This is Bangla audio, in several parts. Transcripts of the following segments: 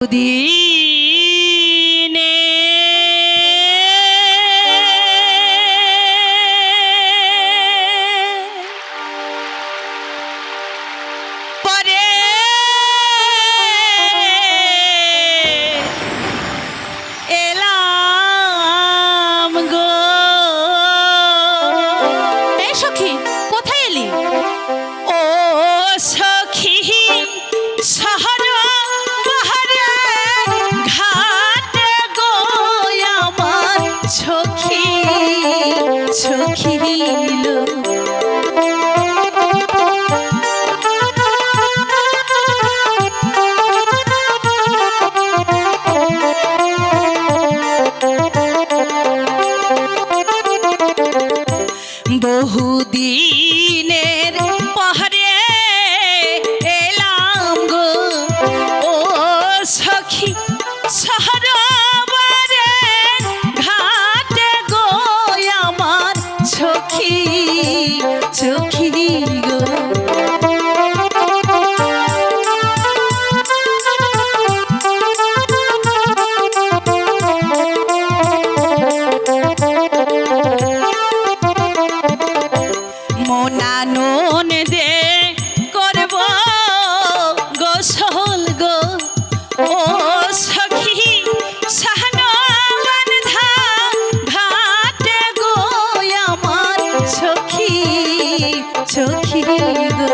দিনে পরে এলাম গো। এই সখী, কোথায় এলি? ও সখী শহর বাহারে ঘাটে গো আমার সখী সখী লো। বহুদিনের পাহাড়ে এলাম গো ও সখী শহর বারে ঘাটে গো আমার সখী সখী গো। মনানন দে করব গোসল গো ও সখী শাহনবান্ধা ঘাটে গো আমার সখী সখী গো।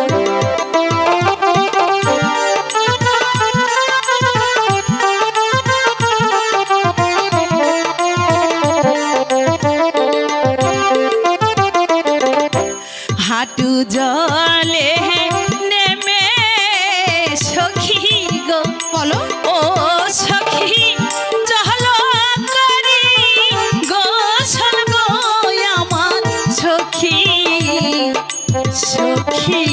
হাঁটু জলে নেমে সখী গো বলো। ও সখী চলো করি গোসল গো আমার সখী সখী